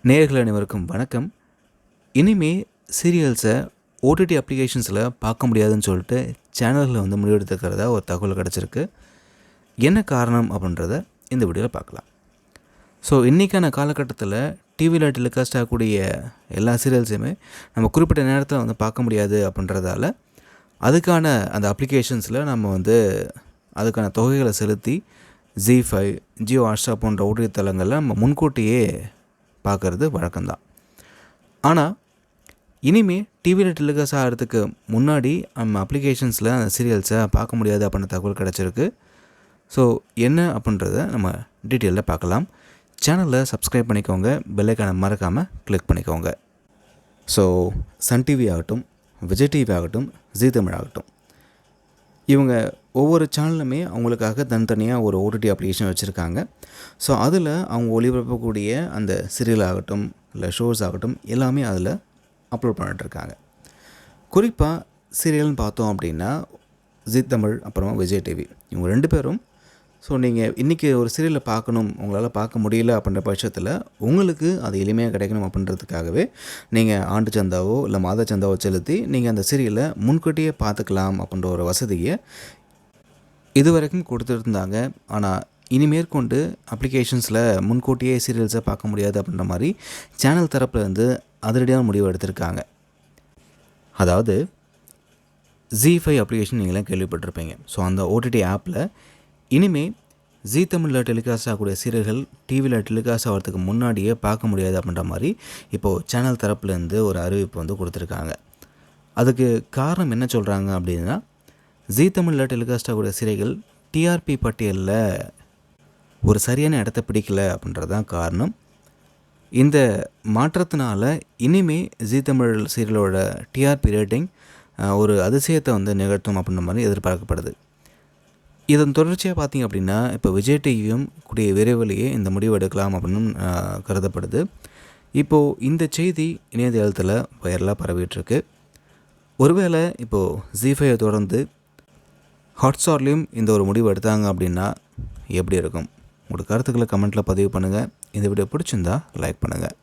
நேயர்கள் அனைவருக்கும் வணக்கம். இனிமே சீரியல்ஸை ஓடிடி அப்ளிகேஷன்ஸில் பார்க்க முடியாதுன்னு சொல்லிட்டு சேனல்களில் முடிவெடுத்துக்கிறதா ஒரு தகவல் கிடச்சிருக்கு. என்ன காரணம் அப்படின்றத இந்த வீடியோவில் பார்க்கலாம். ஸோ இன்றைக்கான காலகட்டத்தில் டிவியில் டெலிகாஸ்ட் ஆகக்கூடிய எல்லா சீரியல்ஸையுமே நம்ம குறிப்பிட்ட நேரத்தில் பார்க்க முடியாது அப்படின்றதால அதுக்கான அந்த அப்ளிகேஷன்ஸில் நம்ம அதுக்கான தொகைகளை செலுத்தி ZEE5, ஜியோ ஹாட்ஸ்டார் போன்ற ஓடிடி தளங்களில் நம்ம முன்கூட்டியே பார்க்குறது வழக்கம்தான். ஆனால் இனிமேல் டிவியில் டெலிகாஸ்ட் ஆகிறதுக்கு முன்னாடி நம்ம அப்ளிகேஷன்ஸில் அந்த சீரியல்ஸை பார்க்க முடியாது அப்படின்ற தகவல் கிடச்சிருக்கு. ஸோ என்ன அப்படின்றத நம்ம டீட்டெயிலில் பார்க்கலாம். சேனலில் சப்ஸ்கிரைப் பண்ணிக்கோங்க, பெல் ஐகானை மறக்காமல் கிளிக் பண்ணிக்கோங்க. ஸோ சன் டிவி ஆகட்டும், விஜய் டிவி ஆகட்டும், ஜீ தமிழ் ஆகட்டும், இவங்க ஒவ்வொரு சேனலுமே அவங்களுக்காக தனித்தனியாக ஒரு ஓடிடி அப்ளிகேஷன் வச்சுருக்காங்க. ஸோ அதில் அவங்க ஒளிபரப்பக்கூடிய அந்த சீரியல் ஆகட்டும் இல்லை ஷோஸ் ஆகட்டும் எல்லாமே அதில் அப்லோட் பண்ணிட்டுருக்காங்க. குறிப்பாக சீரியல்னு பார்த்தோம் அப்படின்னா ஜீ தமிழ் அப்புறமா விஜய் டிவி இவங்க ரெண்டு பேரும். ஸோ நீங்கள் இன்றைக்கி ஒரு சீரியலை பார்க்கணும், உங்களால் பார்க்க முடியல அப்படின்ற பட்சத்தில் உங்களுக்கு அது எளிமையாக கிடைக்கணும் அப்படின்றதுக்காகவே நீங்கள் ஆண்டு சந்தாவோ இல்லை மாத சந்தாவோ செலுத்தி நீங்கள் அந்த சீரியலை முன்கூட்டியே பார்த்துக்கலாம் அப்படின்ற ஒரு வசதியை இது வரைக்கும் கொடுத்துருந்தாங்க. ஆனால் இனிமேற்கொண்டு அப்ளிகேஷன்ஸில் முன்கூட்டியே சீரியல்ஸை பார்க்க முடியாது அப்படின்ற மாதிரி சேனல் தரப்புலேருந்து அதிரடியான முடிவு எடுத்திருக்காங்க. அதாவது ZEE5 அப்ளிகேஷன் நீங்களாம் கேள்விப்பட்டிருப்பீங்க. ஸோ அந்த ஓடிடி ஆப்பில் இனிமேல் ஜீ தமிழில் டெலிகாஸ்ட் ஆகக்கூடிய சீரியல்கள் டிவியில் டெலிகாஸ்ட் ஆகிறதுக்கு முன்னாடியே பார்க்க முடியாது அப்படின்ற மாதிரி இப்போது சேனல் தரப்புலேருந்து ஒரு அறிவிப்பு கொடுத்துருக்காங்க. அதுக்கு காரணம் என்ன சொல்கிறாங்க அப்படின்னா, ஜீ தமிழில் டெலிகாஸ்ட் ஆகக்கூடிய சீரியல்கள் டிஆர்பி பட்டியலில் ஒரு சரியான இடத்த பிடிக்கல அப்படின்றது தான் காரணம். இந்த மாற்றத்தினால இனிமேல் ஜீ தமிழ் சீரியலோட டிஆர்பி ரேட்டிங் ஒரு அதிசயத்தை நிகழ்த்தும் அப்படின்ற மாதிரி எதிர்பார்க்கப்படுது. இதன் தொடர்ச்சியாக பார்த்திங்க அப்படின்னா இப்போ விஜய் டிவியும் கூடிய விரைவிலேயே இந்த முடிவு எடுக்கலாம் அப்படின்னு கருதப்படுது. இப்போது இந்த செய்தி இணையதளத்தில் வைரலாக பரவிட்டுருக்கு. ஒருவேளை இப்போது ZEE5 தொடர்ந்து ஹாட்ஸ்டார்லேயும் இந்த ஒரு முடிவு எடுத்தாங்க அப்படின்னா எப்படி இருக்கும்? உங்களோட கருத்துக்களை கமெண்ட்டில் பதிவு பண்ணுங்கள். இந்த வீடியோ பிடிச்சிருந்தா லைக் பண்ணுங்கள்.